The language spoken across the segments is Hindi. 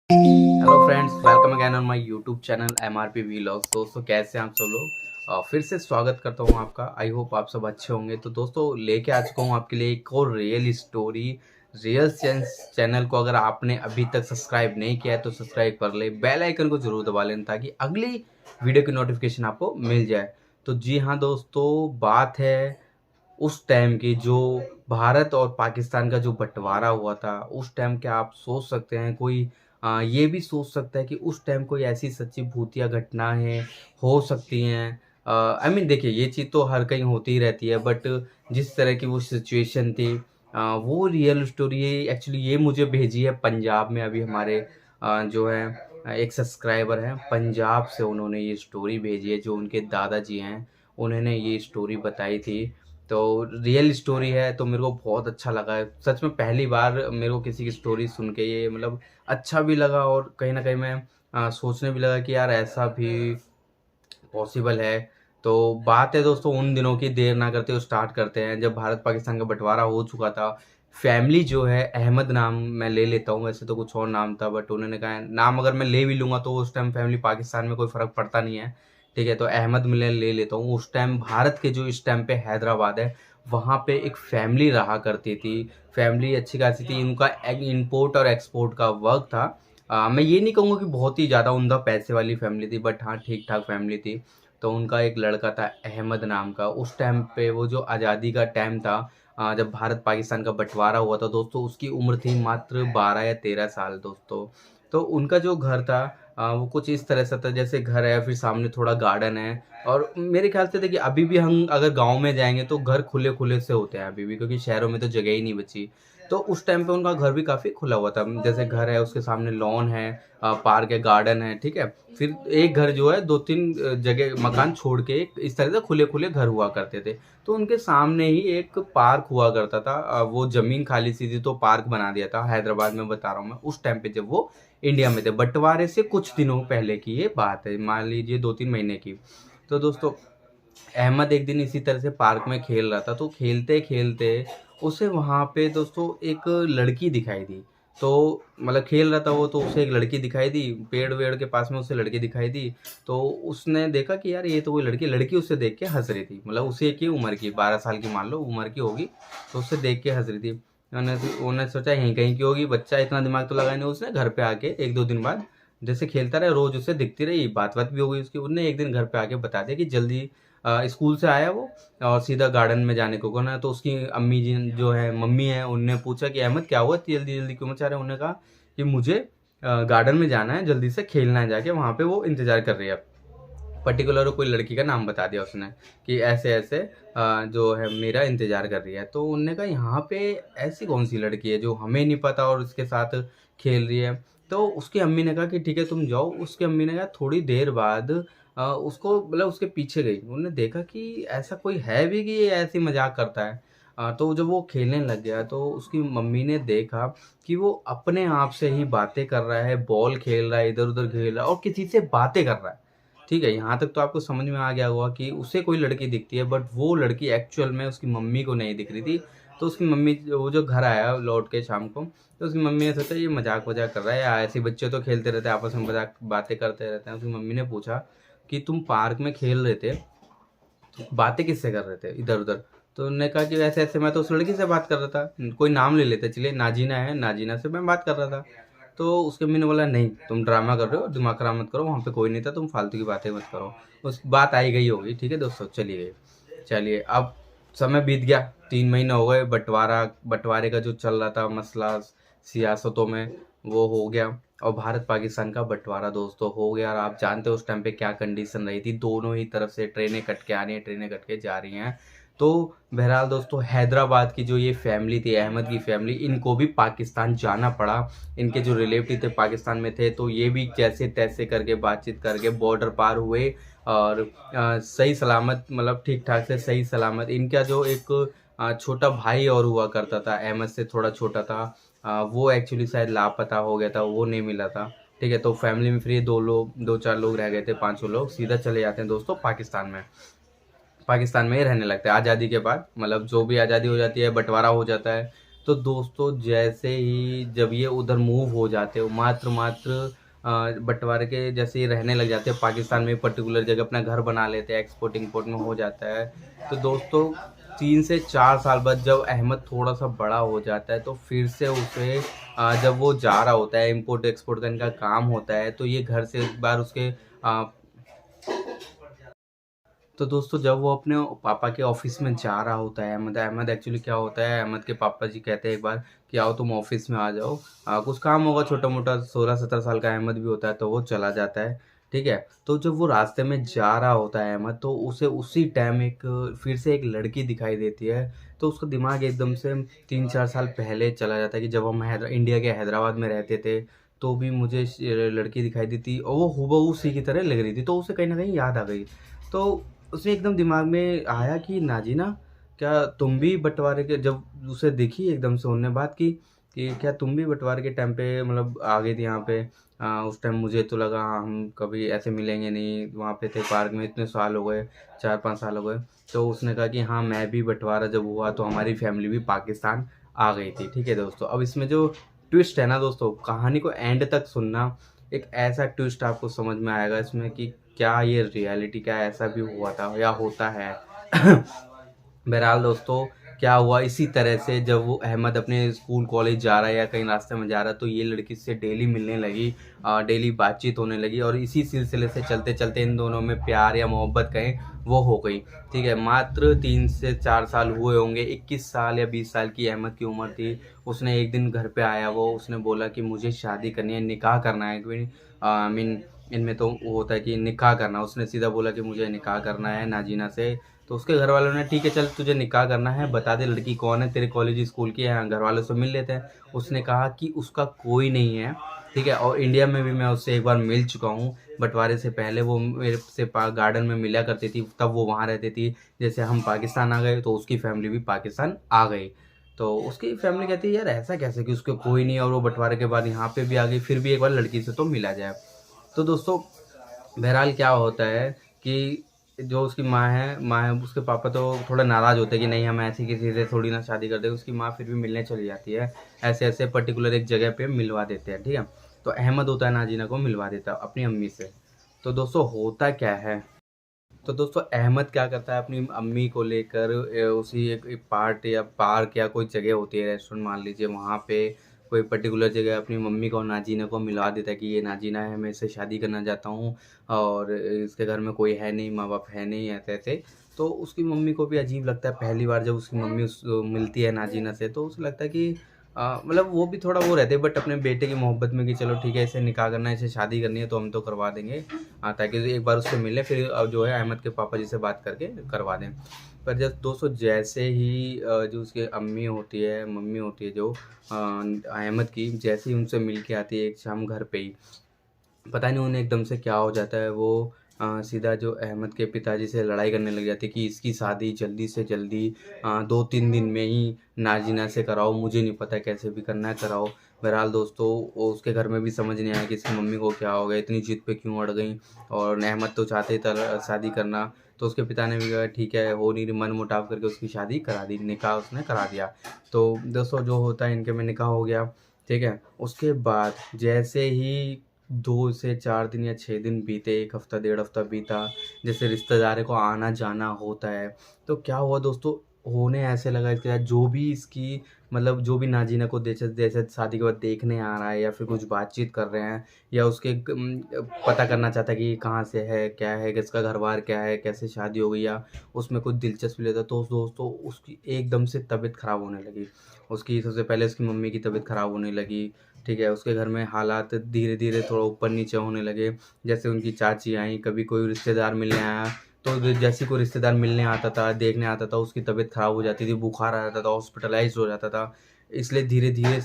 Hello friends, welcome again on my YouTube channel MRP vlogs. दोस्तों, कैसे हैं आप सब लोग। फिर से स्वागत करता हूं आपका। आई होप आप सब अच्छे होंगे। तो दोस्तों, लेके आ चुका हूं आपके लिए एक और रियल स्टोरी। रियल चैनल को अगर आपने अभी तक सब्सक्राइब नहीं किया है तो सब्सक्राइब कर ले, बेल आइकन को जरूर दबा लेना ताकि अगली वीडियो की नोटिफिकेशन आपको मिल जाए। तो जी हाँ दोस्तों, बात है उस टाइम की जो भारत और पाकिस्तान का जो बंटवारा हुआ था। उस टाइम क्या आप सोच सकते हैं, कोई ये भी सोच सकता है कि उस टाइम कोई ऐसी सच्ची भूतिया घटनाएं हो सकती हैं। आई मीन देखिए, ये चीज़ तो हर कहीं होती ही रहती है, बट जिस तरह की वो सिचुएशन थी, वो रियल स्टोरी एक्चुअली ये मुझे भेजी है पंजाब में। अभी हमारे जो है एक सब्सक्राइबर हैं पंजाब से, उन्होंने ये स्टोरी भेजी है। जो उनके दादाजी हैं, उन्होंने ये स्टोरी बताई थी। तो रियल स्टोरी है, तो मेरे को बहुत अच्छा लगा है सच में। पहली बार मेरे को किसी की स्टोरी सुन के ये मतलब अच्छा भी लगा, और कहीं ना कहीं मैं सोचने भी लगा कि यार ऐसा भी पॉसिबल है। तो बात है दोस्तों उन दिनों की, देर ना करते हुए स्टार्ट करते हैं जब भारत पाकिस्तान का बंटवारा हो चुका था। फैमिली जो है, अहमद नाम मैं ले लेता हूँ, वैसे तो कुछ और नाम था, बट उन्होंने कहा नाम अगर मैं ले भी लूँगा तो उस टाइम फैमिली पाकिस्तान में कोई फ़र्क पड़ता नहीं है। ठीक है, तो अहमद मैं ले लेता हूँ। उस टाइम भारत के जो इस टाइम पे हैदराबाद है, वहाँ पे एक फैमिली रहा करती थी। फैमिली अच्छी खासी थी, इनका इम्पोर्ट और एक्सपोर्ट का वर्क था। मैं ये नहीं कहूँगा कि बहुत ही ज़्यादा उमदा पैसे वाली फैमिली थी, बट हाँ ठीक ठाक फैमिली थी। तो उनका एक लड़का था अहमद नाम का। उस टाइम पे वो जो आज़ादी का टाइम था, जब भारत पाकिस्तान का बंटवारा हुआ था दोस्तों, उसकी उम्र थी मात्र 12 या 13 साल दोस्तों। तो उनका जो घर था, वो कुछ इस तरह से था, जैसे घर है फिर सामने थोड़ा गार्डन है। और मेरे ख्याल से देखिए, अभी भी हम अगर गांव में जाएंगे तो घर खुले खुले से होते हैं अभी भी, क्योंकि शहरों में तो जगह ही नहीं बची। तो उस टाइम पे उनका घर भी काफ़ी खुला हुआ था। जैसे घर है, उसके सामने लॉन है, पार्क है, गार्डन है, ठीक है। फिर एक घर जो है, 2-3 जगह मकान छोड़ के एक इस तरह से खुले-खुले घर हुआ करते थे। तो उनके सामने ही एक पार्क हुआ करता था। वो ज़मीन खाली सी थी तो पार्क बना दिया था। हैदराबाद में बता रहा हूँ मैं, उस टाइम पे जब वो इंडिया में थे। बँटवारे से कुछ दिनों पहले की ये बात है, मान लीजिए 2-3 महीने की। तो दोस्तों, अहमद एक दिन इसी तरह से पार्क में खेल रहा था, तो खेलते-खेलते उसे वहाँ पे दोस्तों एक लड़की दिखाई दी। तो मतलब खेल रहा था वो, तो उसे एक लड़की दिखाई दी, पेड़-वेड़ के पास में उसे लड़की दिखाई दी। तो उसने देखा कि यार ये तो कोई लड़की, लड़की उसे देख के हँस रही थी। मतलब उसी की उम्र की, 12 साल की मान लो उम्र की होगी, तो उसे देख के हँस रही थी। उन्होंने सोचा यहीं कहीं की होगी, बच्चा इतना दिमाग तो लगाया नहीं उसने। घर पे आके 1-2 दिन बाद जैसे खेलता रहा, रोज़ उसे दिखती रही, बात-वात भी हो गई उसकी। उसने एक दिन घर पे आके बता दिया कि जल्दी स्कूल से आया वो और सीधा गार्डन में जाने को कहना। तो उसकी अम्मी जी जो है, मम्मी है, उनने पूछा कि अहमद क्या हुआ, इतनी जल्दी जल्दी क्यों मचा रहे हैं। उन्होंने कहा कि मुझे गार्डन में जाना है, जल्दी से खेलना है, जाके वहाँ पे वो इंतजार कर रही है। पर्टिकुलर कोई लड़की का नाम बता दिया उसने कि ऐसे ऐसे जो है मेरा इंतजार कर रही है। तो उनने कहा यहाँ पे ऐसी कौन सी लड़की है जो हमें नहीं पता और उसके साथ खेल रही है। तो उसकी अम्मी ने कहा कि ठीक है तुम जाओ। उसकी अम्मी ने कहा थोड़ी देर बाद उसको मतलब उसके पीछे गई। उन्होंने देखा कि ऐसा कोई है भी कि ये ऐसी मजाक करता है। तो जब वो खेलने लग गया तो उसकी मम्मी ने देखा कि वो अपने आप से ही बातें कर रहा है, बॉल खेल रहा है, इधर उधर खेल रहा है और किसी से बातें कर रहा है। ठीक है, यहाँ तक तो आपको समझ में आ गया होगा कि उसे कोई लड़की दिखती है, बट वो लड़की एक्चुअल में उसकी मम्मी को नहीं दिख रही थी। तो उसकी मम्मी, वो जो घर आया लौट के शाम को, तो उसकी मम्मी ने सोचा ये मजाक वजाक कर रहा है, या ऐसे बच्चे तो खेलते रहते हैं आपस में, मजाक बातें करते रहते हैं। उसकी मम्मी ने पूछा कि तुम पार्क में खेल रहे थे, बातें किससे कर रहे थे इधर उधर। तो उन्होंने कहा कि ऐसे ऐसे मैं तो उस लड़की से बात कर रहा था, कोई नाम ले लेते चलिए, नाजीना है, नाजीना से मैं बात कर रहा था। तो उसके मम्मी ने बोला नहीं, तुम ड्रामा कर रहे हो, दिमाग खराब मत करो, वहाँ पे कोई नहीं था, तुम फालतू की बातें मत करो। उस बात आई गई होगी, ठीक है दोस्तों, चली गई। चलिए, अब समय बीत गया, 3 महीने हो गए। बंटवारे का जो चल रहा था मसला सियासतों में, वो हो गया। और भारत पाकिस्तान का बंटवारा दोस्तों हो गया। और आप जानते हो उस टाइम पे क्या कंडीशन रही थी, दोनों ही तरफ से ट्रेनें कट के आ रही हैं, ट्रेनें कट के जा रही हैं। तो बहरहाल दोस्तों, हैदराबाद की जो ये फैमिली थी, अहमद की फैमिली, इनको भी पाकिस्तान जाना पड़ा। इनके जो रिलेटिव थे पाकिस्तान में थे, तो ये भी जैसे तैसे करके बातचीत करके बॉर्डर पार हुए। और सही सलामत, मतलब ठीक ठाक से सही सलामत। इनका जो एक छोटा भाई और हुआ करता था, अहमद से थोड़ा छोटा था, वो एक्चुअली शायद लापता हो गया था, वो नहीं मिला था। ठीक है, तो फैमिली में फिर ये 2-4 लोग रह गए थे, 5 लोग सीधा चले जाते हैं दोस्तों पाकिस्तान में। पाकिस्तान में ही रहने लगते हैं आज़ादी के बाद। मतलब जो भी आज़ादी हो जाती है, बंटवारा हो जाता है, तो दोस्तों जैसे ही जब ये उधर मूव हो जाते हो मात्र बंटवारे के जैसे ही रहने लग जाते हैं पाकिस्तान में, पर्टिकुलर जगह अपना घर बना लेते हैं, एक्सपोर्ट इंपोर्ट में हो जाता है। तो दोस्तों 3 से 4 साल बाद जब अहमद थोड़ा सा बड़ा हो जाता है तो फिर से उसे जब वो जा रहा होता है, इम्पोर्ट एक्सपोर्ट का इनका काम होता है, तो ये घर से एक बार उसके तो दोस्तों जब वो अपने पापा के ऑफिस में जा रहा होता है, अहमद अहमद एक्चुअली क्या होता है, अहमद के पापा जी कहते हैं एक बार कि आओ तुम ऑफिस में आ जाओ, कुछ काम होगा छोटा मोटा। 16-17 साल का अहमद भी होता है, तो वो चला जाता है। ठीक है। तो जब वो रास्ते में जा रहा होता है अहमद, तो उसे उसी टाइम एक फिर से एक लड़की दिखाई देती है। तो उसका दिमाग एकदम से 3-4 साल पहले चला जाता है कि जब हम इंडिया के हैदराबाद में रहते थे, तो भी मुझे लड़की दिखाई दी थी और वो हूबहू उसी की तरह लग रही थी, तो उसे कहीं ना कहीं याद आ गई। तो उसे एकदम दिमाग में आया कि नाज़ीना, क्या तुम भी बँटवारे के, जब उसे देखी एकदम से उन्होंने बात की कि क्या तुम भी बँटवारे के टाइम पे मतलब आ गई थी यहाँ पे? उस टाइम मुझे तो लगा हम कभी ऐसे मिलेंगे नहीं, वहाँ पे थे पार्क में, इतने साल हो गए, 4-5 साल हो गए। तो उसने कहा कि हाँ, मैं भी बँटवारा जब हुआ तो हमारी फैमिली भी पाकिस्तान आ गई थी। ठीक है दोस्तों, अब इसमें जो ट्विस्ट है ना दोस्तों, कहानी को एंड तक सुनना, एक ऐसा ट्विस्ट आपको समझ में आएगा इसमें कि क्या ये रियलिटी, क्या ऐसा भी हुआ था या होता है। बहरहाल दोस्तों, क्या हुआ इसी तरह से, जब वो अहमद अपने स्कूल कॉलेज जा रहा है या कहीं रास्ते में जा रहा है, तो ये लड़की से डेली मिलने लगी, डेली बातचीत होने लगी, और इसी सिलसिले से चलते चलते इन दोनों में प्यार या मोहब्बत कहें वो हो गई। ठीक है। मात्र 3 से 4 साल हुए होंगे, 21 साल या 20 साल की अहमद की उम्र थी। उसने एक दिन घर पे आया, वो उसने बोला कि मुझे शादी करनी है, निकाह करना है। आई मीन इनमें तो वो होता है कि निकाह करना, उसने सीधा बोला कि मुझे निकाह करना है नाजीना से। तो उसके घर वालों ने, ठीक है चल तुझे निकाह करना है, बता दे लड़की कौन है, तेरे कॉलेज स्कूल की है, घर वालों से मिल लेते हैं। उसने कहा कि उसका कोई नहीं है। ठीक है। और इंडिया में भी मैं उससे एक बार मिल चुका हूँ, बंटवारे से पहले वो मेरे से गार्डन में मिला करती थी, तब वो वहाँ रहती थी। जैसे हम पाकिस्तान आ गए तो उसकी फैमिली भी पाकिस्तान आ गई। तो उसकी फैमिली कहती है यार ऐसा कैसे कि उसके कोई नहीं, और वो बंटवारे के बाद यहाँ पे भी आ गई, फिर भी एक बार लड़की से तो मिला जाए। तो दोस्तों बहरहाल क्या होता है कि जो उसकी माँ है, उसके पापा तो थोड़ा नाराज़ होते हैं कि नहीं हम ऐसी किसी से थोड़ी ना शादी कर दें। उसकी माँ फिर भी मिलने चली जाती है, ऐसे-ऐसे पर्टिकुलर एक जगह पे मिलवा देते हैं, ठीक है? तो अहमद होता है नाज़ीना को मिलवा देता है अपनी अम्मी से। तो दोस्तों होता क्या है, तो दोस्तों अहमद क्या करता है अपनी अम्मी को लेकर उसी एक पार्ट या पार्क या कोई जगह होती है, रेस्टोरेंट मान लीजिए, वहाँ पे कोई पर्टिकुलर जगह अपनी मम्मी को और नाजीना को मिलवा देता है कि ये नाजीना है, मैं इससे शादी करना चाहता हूँ, और इसके घर में कोई है नहीं, माँ बाप है नहीं, ऐसे ऐसे। तो उसकी मम्मी को भी अजीब लगता है, पहली बार जब उसकी मम्मी उस मिलती है नाजीना से, तो उसे लगता है कि मतलब वो भी थोड़ा वो रहते हैं बट अपने बेटे की मोहब्बत में कि चलो ठीक है, इसे निकाह करना है, इसे शादी करनी है तो हम तो करवा देंगे, ताकि एक बार उससे मिले, फिर अब जो है अहमद के पापा जी से बात करके करवा दें। पर जब दोस्तों जैसे ही जो उसकी अम्मी होती है, मम्मी होती है जो अहमद की, जैसे ही उनसे मिल के आती है एक शाम घर पे ही, पता नहीं उन्हें एकदम से क्या हो जाता है, वो सीधा जो अहमद के पिताजी से लड़ाई करने लग जाती है कि इसकी शादी जल्दी से जल्दी 2-3 दिन में ही नाजीना से कराओ, मुझे नहीं पता कैसे भी करना है कराओ। बहरहाल दोस्तों वो उसके घर में भी समझ नहीं आया कि इसकी मम्मी को क्या हो गया, इतनी जिद पे क्यों अड़ गई, और अहमद तो चाहते ही शादी करना। तो उसके पिता ने भी कहा ठीक है, हो नहीं रही, मन मुटाव करके उसकी शादी करा दी, निकाह उसने करा दिया। तो दोस्तों जो होता है इनके में निकाह हो गया। ठीक है। उसके बाद जैसे ही 2 से 4 दिन या 6 दिन बीते, 1 हफ्ता 1.5 हफ्ता बीता, जैसे रिश्तेदारों को आना जाना होता है, तो क्या हुआ दोस्तों, होने ऐसे लगा इसके साथ, जो भी इसकी मतलब जो भी नाजीना को जैसे जैसे शादी के बाद देखने आ रहा है या फिर कुछ बातचीत कर रहे हैं, या उसके पता करना चाहता है कि कहाँ से है, क्या है, किसका घर बार क्या है, कैसे शादी हो गई, या उसमें कुछ दिलचस्पी लेता, तो दोस्तों उसकी एकदम से तबीयत ख़राब होने लगी। उसकी सबसे पहले उसकी मम्मी की तबीयत ख़राब होने लगी। ठीक है। उसके घर में हालात धीरे-धीरे थोड़ा ऊपर-नीचे होने लगे। जैसे उनकी चाची आईं, कभी कोई रिश्तेदार मिलने आया, तो जैसे ही कोई रिश्तेदार मिलने आता था, देखने आता था, उसकी तबीयत ख़राब हो जाती थी, बुखार आ जाता था, हॉस्पिटलाइज़्ड हो जाता था। इसलिए धीरे-धीरे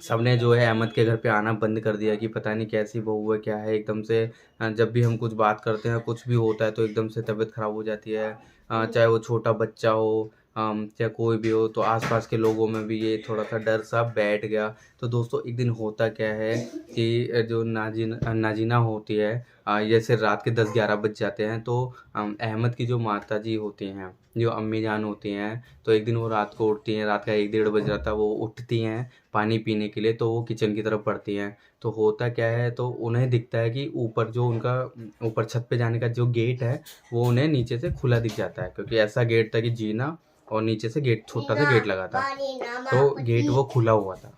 सबने जो है अहमद के घर पे आना बंद कर दिया कि पता नहीं कैसी बहू है, क्या है, एकदम से जब भी हम कुछ बात करते हैं, कुछ भी होता है तो एकदम से तबीयत ख़राब हो जाती है। चाहे वो छोटा बच्चा हो, चाहे कोई भी हो, तो आस-पास के लोगों में भी ये थोड़ा-सा डर सा बैठ गया। तो दोस्तों एक दिन होता क्या है कि जो नाज़ीना होती है, जैसे रात के 10-11 बज जाते हैं, तो अहमद की जो माताजी होती हैं, जो अम्मी जान होती हैं, तो एक दिन वो रात को उठती हैं, रात का 1 डेढ़ बज रहा था, वो उठती हैं पानी पीने के लिए, तो वो किचन की तरफ बढ़ती हैं। तो होता क्या है, तो उन्हें दिखता है कि ऊपर जो उनका ऊपर छत पे जाने का जो गेट है, वो उन्हें नीचे से खुला दिख जाता है, क्योंकि ऐसा गेट था कि जीना और नीचे से गेट, छोटा सा गेट लगा था, तो गेट वो खुला हुआ था।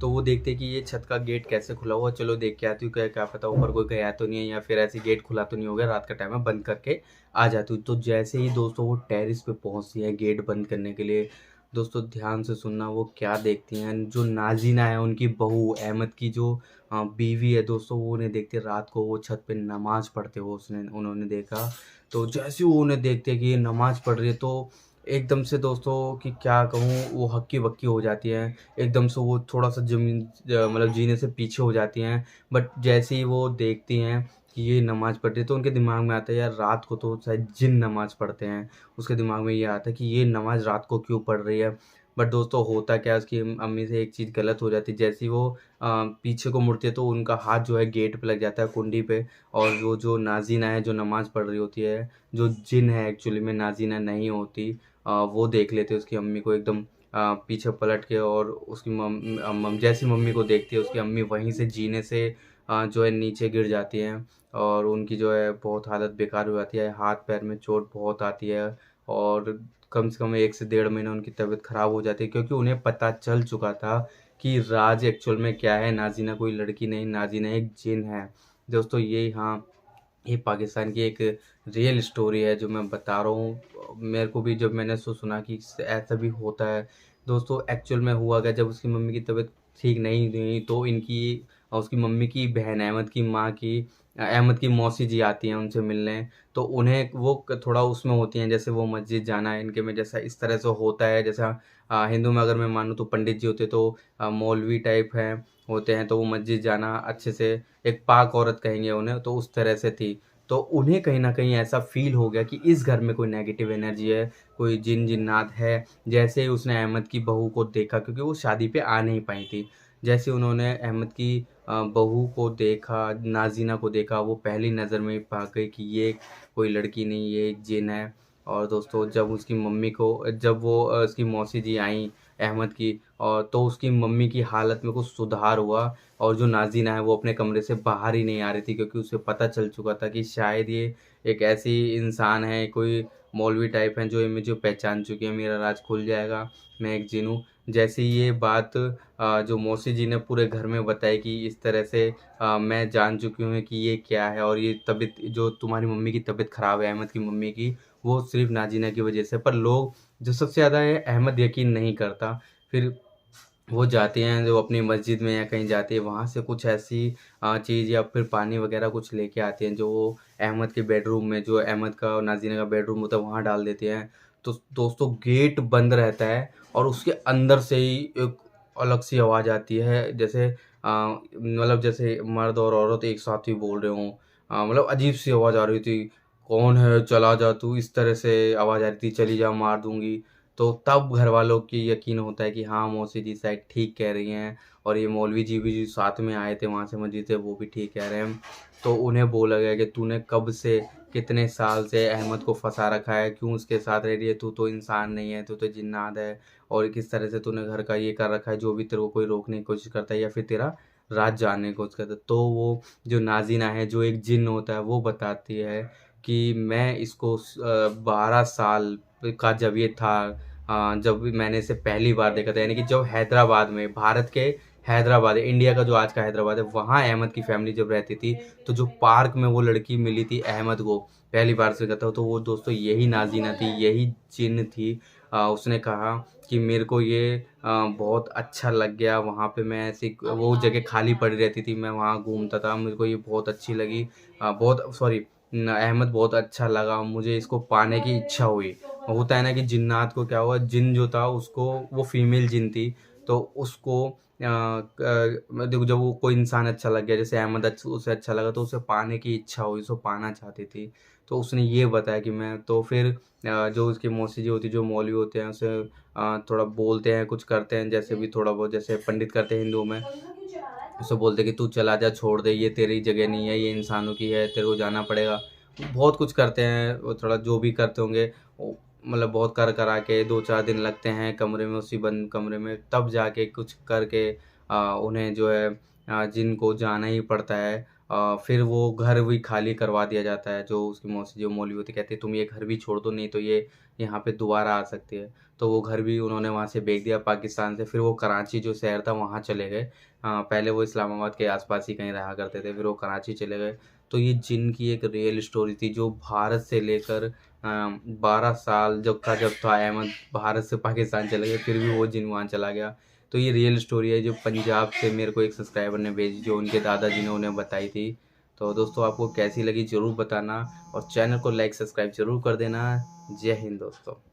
तो वो देखते हैं कि ये छत का गेट कैसे खुला हुआ, चलो देख के आती हूँ, क्या क्या पता ऊपर कोई गया तो नहीं है, या फिर ऐसे गेट खुला तो नहीं हो गया, रात का टाइम है, बंद करके आ जाती हूँ। तो जैसे ही दोस्तों वो टेरिस पे पहुँचती है गेट बंद करने के लिए, दोस्तों ध्यान से सुनना वो क्या देखती हैं, जो नाजीना है उनकी बहू अहमद की जो बीवी है दोस्तों, वो उन्हें देखते रात को वो छत पे नमाज पढ़ते हुए उन्होंने देखा। तो जैसे ही वो उन्हें देखते कि ये नमाज पढ़ रही है, तो एकदम से दोस्तों कि क्या कहूँ, वो हक्की बक्की हो जाती हैं। एकदम से वो थोड़ा-सा मतलब जीने से पीछे हो जाती हैं। बट जैसे ही वो देखती हैं कि ये नमाज़ पढ़ रही है, तो उनके दिमाग में आता है यार रात को तो शायद जिन नमाज़ पढ़ते हैं। उसके दिमाग में ये आता है कि ये नमाज़ रात को क्यों पढ़ रही है। बट दोस्तों होता क्या है, उसकी अम्मी से एक चीज़ गलत हो जाती है। जैसे ही वो पीछे को मुड़ती है, तो उनका हाथ जो है गेट पे लग जाता है, कुंडी पे, और वो जो नाज़ीना है जो नमाज़ पढ़ रही होती है, जो जिन है एक्चुअली में नाज़ीना नहीं होती, वो देख लेते हैं उसकी अम्मी को एकदम पीछे पलट के, और उसकी जैसी मम्मी को देखती है, उसकी अम्मी वहीं से जीने से जो है नीचे गिर जाती हैं, और उनकी जो है बहुत हालत बेकार हो जाती है, हाथ पैर में चोट बहुत आती है, और कम से कम 1 से डेढ़ महीना उनकी तबीयत ख़राब हो जाती है, क्योंकि उन्हें पता चल चुका था कि राज एक्चुअल में क्या है, नाज़ीना कोई लड़की नहीं, नाज़ीना एक जिन है। दोस्तों ये, हाँ, ये पाकिस्तान की एक रियल स्टोरी है जो मैं बता रहा हूँ। मेरे को भी जब मैंने सुना कि ऐसा भी होता है, दोस्तों एक्चुअल में हुआ क्या, जब उसकी मम्मी की तबीयत ठीक नहीं हुई, तो इनकी और उसकी मम्मी की बहन अहमद की माँ की अहमद की मौसी जी आती हैं उनसे मिलने। तो उन्हें वो थोड़ा उसमें होती हैं, जैसे वो मस्जिद जाना है इनके में, जैसा इस तरह से होता है, जैसा हिंदू में अगर मैं मानूँ तो पंडित जी होते, तो मौलवी टाइप हैं होते हैं, तो वो मस्जिद जाना अच्छे से, एक पाक औरत कहेंगे उन्हें, तो उस तरह से थी। तो उन्हें कहीं न कहीं ऐसा फ़ील हो गया कि इस घर में कोई नेगेटिव एनर्जी है, कोई जिन-जिन्नात है। जैसे ही उसने अहमद की बहू को देखा, क्योंकि वो शादी पे आ नहीं पाई थी। जैसे उन्होंने अहमद की बहू को देखा, नाज़ीना को देखा, वो पहली नज़र में ही पा गई कि ये कोई लड़की नहीं, ये एक जिन है। और दोस्तों जब उसकी मम्मी को, जब वो उसकी मौसी जी आईं अहमद की, और तो उसकी मम्मी की हालत में कुछ सुधार हुआ, और जो नाज़ीना है वो अपने कमरे से बाहर ही नहीं आ रही थी, क्योंकि उसे पता चल चुका था कि शायद ये एक ऐसी इंसान है, कोई मौलवी टाइप है, जो ये मुझे पहचान चुकी है, मेरा राज खुल जाएगा, मैं एक जिन हूँ। जैसे ही ये बात जो मौसी जी ने पूरे घर में बताई कि इस तरह से मैं जान चुकी हूँ कि ये क्या है, और ये तबीयत, जो तुम्हारी मम्मी की तबीयत ख़राब है अहमद की मम्मी की, वो सिर्फ़ नाज़ीना की वजह से। पर लोग जो सबसे ज़्यादा है, अहमद यकीन नहीं करता। फिर वो जाते हैं, जो अपनी मस्जिद में या कहीं जाते हैं, वहाँ से कुछ ऐसी चीज़ या फिर पानी वगैरह कुछ लेके आते हैं, जो वो अहमद के बेडरूम में, जो अहमद का और नाज़ीना का बेडरूम होता है, वहाँ डाल देते हैं। तो दोस्तों गेट बंद रहता है, और उसके अंदर से ही एक अलग सी आवाज़ आती है, जैसे मतलब जैसे मर्द और औरत एक साथ ही बोल रहे हों। मतलब अजीब सी आवाज़ आ रही थी, कौन है, चला जा तू, इस तरह से आवाज़ आ रही थी, चली जा मार दूँगी। तो तब घरवालों की यकीन होता है कि हाँ, मौसी जी शायद ठीक कह रही हैं, और ये मौलवी जी भी जो साथ में आए थे वहाँ से मस्जिद से, वो भी ठीक कह रहे हैं। तो उन्हें बोला गया कि तूने कब से, कितने साल से अहमद को फँसा रखा है, क्यों उसके साथ रह रही है, तू तो इंसान नहीं है, तू तो जिन्नात है, और किस तरह से तूने घर का ये कर रखा है, जो भी तेरे को कोई रोकने की कोशिश करता है या फिर तेरा राज जानने की कोशिश करता है। तो वो जो नाज़ीना है, जो एक जिन्न होता है, वो बताती है कि मैं इसको 12 साल का जब ये था, जब भी मैंने इसे पहली बार देखा था, यानी कि जब हैदराबाद में, भारत के हैदराबाद, इंडिया का जो आज का हैदराबाद है, वहाँ अहमद की फैमिली जब रहती थी, तो जो पार्क में वो लड़की मिली थी अहमद को, पहली बार से कहता हूँ, तो वो दोस्तों यही नाज़ीना थी, यही जिन थी। उसने कहा कि मेरे को ये बहुत अच्छा लग गया, वहाँ पे मैं ऐसी, वो जगह खाली पड़ी रहती थी, मैं वहाँ घूमता था, मेरे को ये बहुत अच्छी लगी, बहुत सॉरी अहमद बहुत अच्छा लगा, मुझे इसको पाने की इच्छा हुई। होता है ना कि जिन्नात को क्या हुआ, जिन जो था उसको, वो फीमेल जिन थी, तो उसको देखो जब वो कोई इंसान अच्छा लग गया, जैसे अहमद उसे अच्छा लगा, तो उसे पाने की इच्छा हुई, उसको पाना चाहती थी। तो उसने ये बताया कि मैं, तो फिर जो उसकी मौसी जी होती है, जो मौलवी होते हैं, उसे थोड़ा बोलते हैं, कुछ करते हैं, जैसे भी थोड़ा बहुत जैसे पंडित करते हैं हिंदुओं में, उसे बोलते हैं कि तू चला जा, छोड़ दे, ये तेरी जगह नहीं है, ये इंसानों की है, तेरे को जाना पड़ेगा। बहुत कुछ करते हैं, वो थोड़ा जो भी करते होंगे वो मतलब बहुत कर करा के 2-4 दिन लगते हैं कमरे में, उसी बंद कमरे में, तब जाके कुछ करके उन्हें जो है जिनको जाना ही पड़ता है। फिर वो घर भी खाली करवा दिया जाता है, जो उसकी मौसी जो मौलवी होती कहती है तुम ये घर भी छोड़ दो, नहीं तो ये यहाँ पे दोबारा आ सकती है। तो वो घर भी उन्होंने वहाँ से बेच दिया पाकिस्तान से, फिर वो कराची जो शहर था वहाँ चले गए। पहले वो इस्लामाबाद के आस-पास ही कहीं रहा करते थे, फिर वो कराची चले गए। तो ये जिन की एक रियल स्टोरी थी, जो भारत से लेकर 12 साल जब था अहमद, भारत से पाकिस्तान चले गए, फिर भी वो जिन वहाँ चला गया। तो ये रियल स्टोरी है जो पंजाब से मेरे को एक सब्सक्राइबर ने भेजी, जो उनके दादाजी ने उन्हें बताई थी। तो दोस्तों आपको कैसी लगी ज़रूर बताना, और चैनल को लाइक सब्सक्राइब ज़रूर कर देना। जय हिंद दोस्तों।